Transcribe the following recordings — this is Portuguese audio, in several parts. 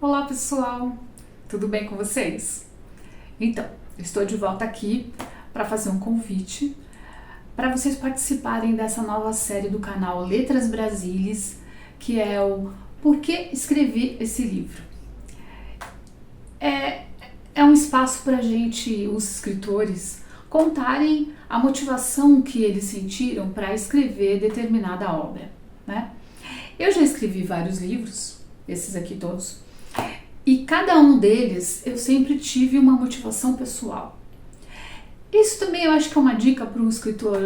Olá pessoal, tudo bem com vocês? Então, estou de volta aqui para fazer um convite para vocês participarem dessa nova série do canal Letras Brasilis, que é o Por que escrevi esse livro? É um espaço para a gente, os escritores, contarem a motivação que eles sentiram para escrever determinada obra, né? Eu já escrevi vários livros, esses aqui todos, e cada um deles eu sempre tive uma motivação pessoal. Isso também eu acho que é uma dica para um escritor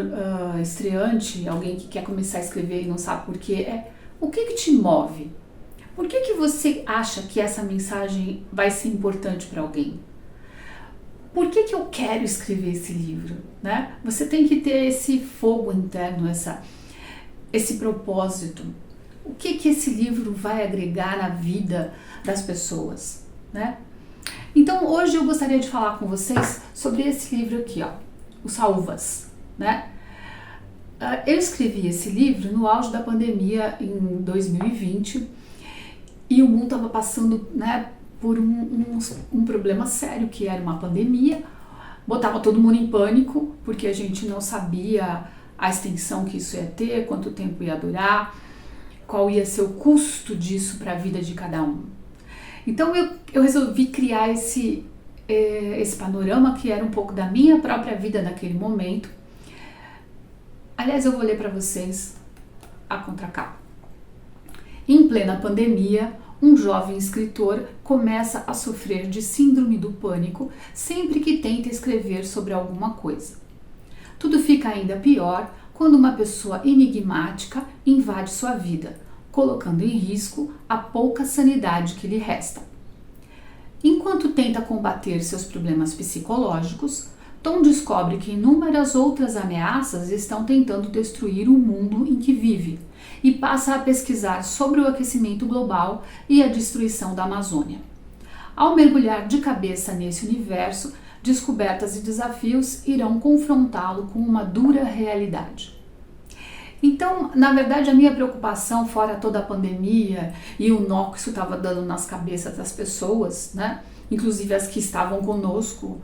estreante, alguém que quer começar a escrever e não sabe por quê, o que te move? Por que você acha que essa mensagem vai ser importante para alguém? Por que eu quero escrever esse livro? Né? Você tem que ter esse fogo interno, esse propósito. O que esse livro vai agregar na vida das pessoas, né? Então hoje eu gostaria de falar com vocês sobre esse livro aqui, ó, O Saúvas, né? Eu escrevi esse livro no auge da pandemia em 2020 e o mundo estava passando, né, por um problema sério, que era uma pandemia. Botava todo mundo em pânico, porque a gente não sabia a extensão que isso ia ter, quanto tempo ia durar, qual ia ser o custo disso para a vida de cada um. Então eu resolvi criar esse panorama que era um pouco da minha própria vida naquele momento. Aliás, eu vou ler para vocês a contracapa. Em plena pandemia, um jovem escritor começa a sofrer de síndrome do pânico sempre que tenta escrever sobre alguma coisa. Tudo fica ainda pior quando uma pessoa enigmática invade sua vida, colocando em risco a pouca sanidade que lhe resta. Enquanto tenta combater seus problemas psicológicos, Tom descobre que inúmeras outras ameaças estão tentando destruir o mundo em que vive e passa a pesquisar sobre o aquecimento global e a destruição da Amazônia. Ao mergulhar de cabeça nesse universo, descobertas e desafios irão confrontá-lo com uma dura realidade. Então, na verdade, a minha preocupação, fora toda a pandemia e o nó que isso estava dando nas cabeças das pessoas, né? Inclusive as que estavam conosco,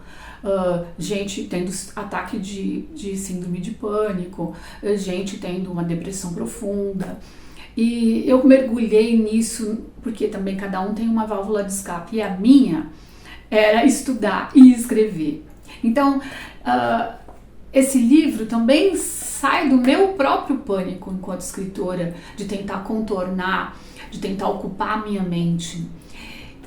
gente tendo ataque de síndrome de pânico, gente tendo uma depressão profunda. E eu mergulhei nisso porque também cada um tem uma válvula de escape, e a minha era estudar e escrever. Então, esse livro também sai do meu próprio pânico enquanto escritora, de tentar contornar, de tentar ocupar a minha mente.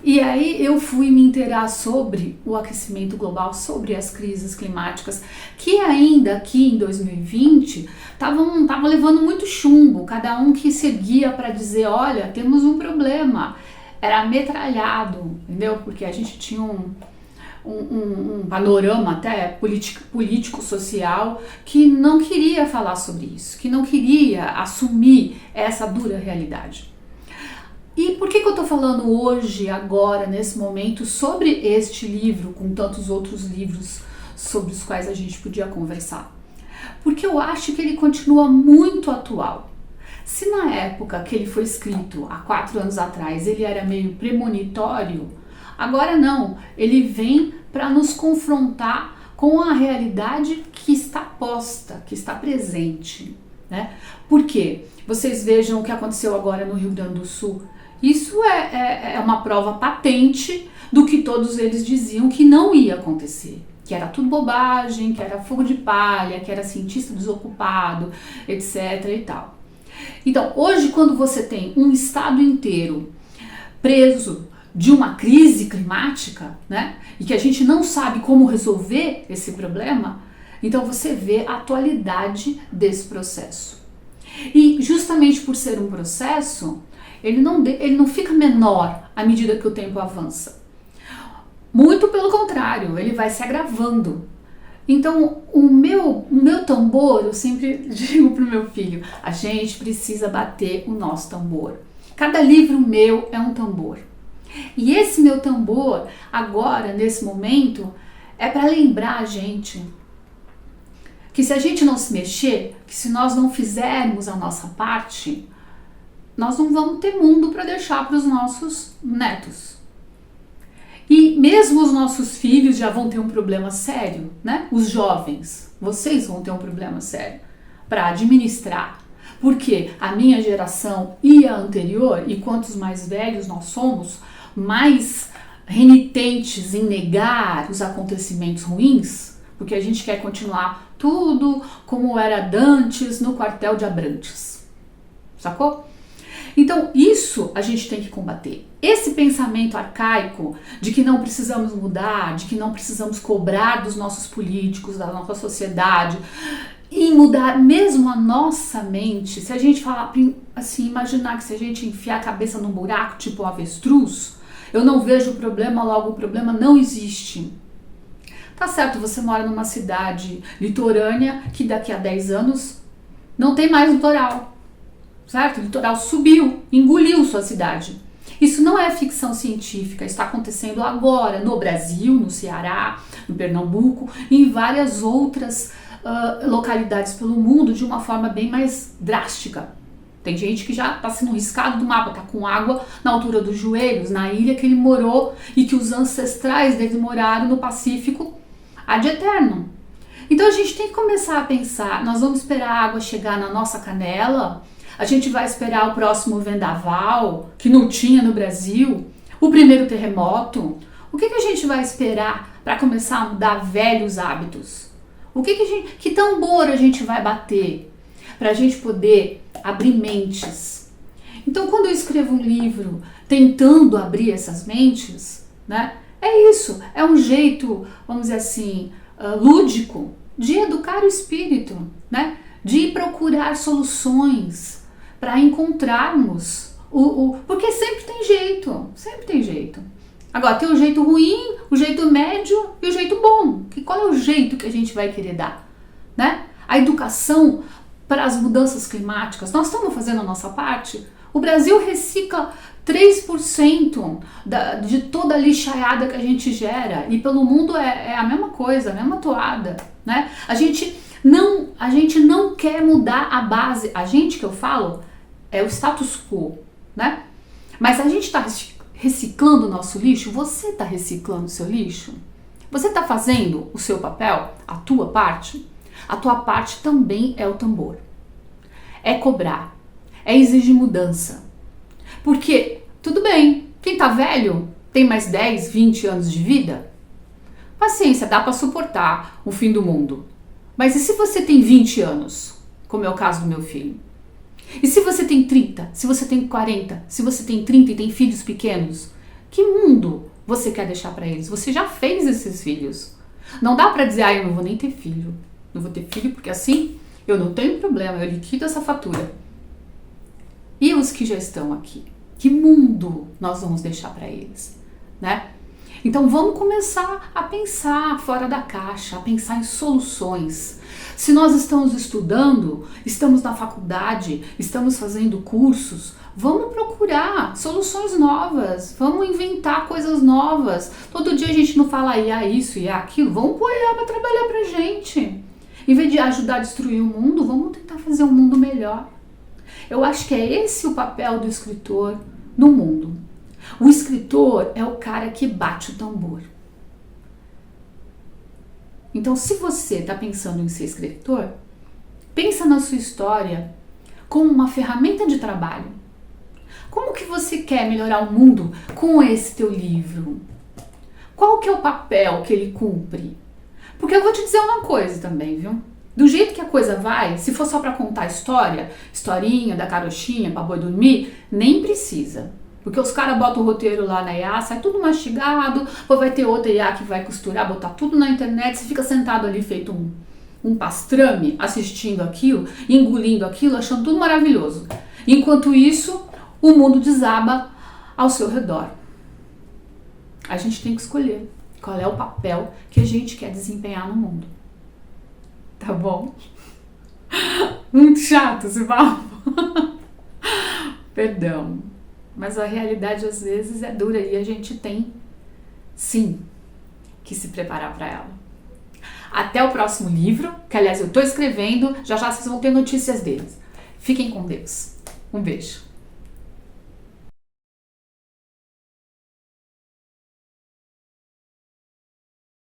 E aí eu fui me inteirar sobre o aquecimento global, sobre as crises climáticas, que ainda aqui em 2020 estavam levando muito chumbo, cada um que seguia para dizer, olha, temos um problema, era metralhado, entendeu? Porque a gente tinha um panorama até político-social que não queria falar sobre isso, que não queria assumir essa dura realidade. E por que eu estou falando hoje, agora, nesse momento, sobre este livro, com tantos outros livros sobre os quais a gente podia conversar? Porque eu acho que ele continua muito atual. Se na época que ele foi escrito, há 4 anos atrás, ele era meio premonitório, agora não, ele vem para nos confrontar com a realidade que está posta, que está presente, né? Por quê? Vocês vejam o que aconteceu agora no Rio Grande do Sul. Isso é uma prova patente do que todos eles diziam que não ia acontecer, que era tudo bobagem, que era fogo de palha, que era cientista desocupado, etc. e tal. Então, hoje, quando você tem um estado inteiro preso de uma crise climática, né, e que a gente não sabe como resolver esse problema, então você vê a atualidade desse processo. E justamente por ser um processo, ele não fica menor à medida que o tempo avança. Muito pelo contrário, ele vai se agravando. Então, o meu tambor, eu sempre digo para o meu filho, a gente precisa bater o nosso tambor. Cada livro meu é um tambor. E esse meu tambor, agora, nesse momento, é para lembrar a gente que se a gente não se mexer, que se nós não fizermos a nossa parte, nós não vamos ter mundo para deixar para os nossos netos. E mesmo os nossos filhos já vão ter um problema sério, né? Os jovens, vocês vão ter um problema sério para administrar. Porque a minha geração e a anterior, e quantos mais velhos nós somos, mais renitentes em negar os acontecimentos ruins, porque a gente quer continuar tudo como era dantes no quartel de Abrantes. Sacou? Então isso a gente tem que combater. Esse pensamento arcaico de que não precisamos mudar, de que não precisamos cobrar dos nossos políticos, da nossa sociedade, e mudar mesmo a nossa mente, se a gente falar assim, imaginar que se a gente enfiar a cabeça num buraco tipo um avestruz, eu não vejo o problema, logo o problema não existe. Tá certo, você mora numa cidade litorânea que daqui a 10 anos não tem mais litoral, certo? O litoral subiu, engoliu sua cidade. Isso não é ficção científica, está acontecendo agora no Brasil, no Ceará, no Pernambuco e em várias outras localidades pelo mundo de uma forma bem mais drástica. Tem gente que já está sendo riscado do mapa, está com água na altura dos joelhos, na ilha que ele morou e que os ancestrais dele moraram no Pacífico ad eternum. Então a gente tem que começar a pensar, nós vamos esperar a água chegar na nossa canela, a gente vai esperar o próximo vendaval, que não tinha no Brasil, o primeiro terremoto. O que a gente vai esperar para começar a mudar velhos hábitos? Que tambor a gente vai bater para a gente poder abrir mentes? Então, quando eu escrevo um livro tentando abrir essas mentes, né, é isso, é um jeito, vamos dizer assim, lúdico de educar o espírito, né, de procurar soluções para encontrarmos porque sempre tem jeito. Agora, tem o jeito ruim, o jeito médio e o jeito bom. Qual é o jeito que a gente vai querer dar? Né? A educação para as mudanças climáticas, nós estamos fazendo a nossa parte? O Brasil recicla 3% de toda a lixaiada que a gente gera. E pelo mundo é a mesma coisa, a mesma toada. Né? A gente não quer mudar a base. A gente que eu falo é o status quo. Né? Mas a gente está reciclando o nosso lixo? Você está reciclando o seu lixo? Você está fazendo o seu papel? A tua parte? A tua parte também é o tambor. É cobrar. É exigir mudança. Porque, tudo bem, quem está velho tem mais 10, 20 anos de vida? Paciência, dá para suportar o fim do mundo. Mas e se você tem 20 anos? Como é o caso do meu filho. E se você tem 30, se você tem 40, se você tem 30 e tem filhos pequenos, que mundo você quer deixar para eles? Você já fez esses filhos. Não dá para dizer, eu não vou nem ter filho. Não vou ter filho porque assim eu não tenho problema, eu liquido essa fatura. E os que já estão aqui? Que mundo nós vamos deixar para eles? Né? Então vamos começar a pensar fora da caixa, a pensar em soluções. Se nós estamos estudando, estamos na faculdade, estamos fazendo cursos, vamos procurar soluções novas, vamos inventar coisas novas. Todo dia a gente não fala isso e aquilo, vamos pôr IA para trabalhar pra gente. Em vez de ajudar a destruir o mundo, vamos tentar fazer um mundo melhor. Eu acho que é esse o papel do escritor no mundo. O escritor é o cara que bate o tambor. Então, se você está pensando em ser escritor, pensa na sua história como uma ferramenta de trabalho. Como que você quer melhorar o mundo com esse teu livro? Qual que é o papel que ele cumpre? Porque eu vou te dizer uma coisa também, viu? Do jeito que a coisa vai, se for só para contar historinha da carochinha para boi dormir, nem precisa. Porque os caras botam o roteiro lá na IA, sai tudo mastigado, ou vai ter outra IA que vai costurar, botar tudo na internet, você fica sentado ali feito um pastrame, assistindo aquilo, engolindo aquilo, achando tudo maravilhoso. Enquanto isso, o mundo desaba ao seu redor. A gente tem que escolher qual é o papel que a gente quer desempenhar no mundo. Tá bom? Muito chato esse papo. Perdão. Mas a realidade às vezes é dura e a gente tem, sim, que se preparar para ela. Até o próximo livro, que aliás eu estou escrevendo, já já vocês vão ter notícias deles. Fiquem com Deus. Um beijo.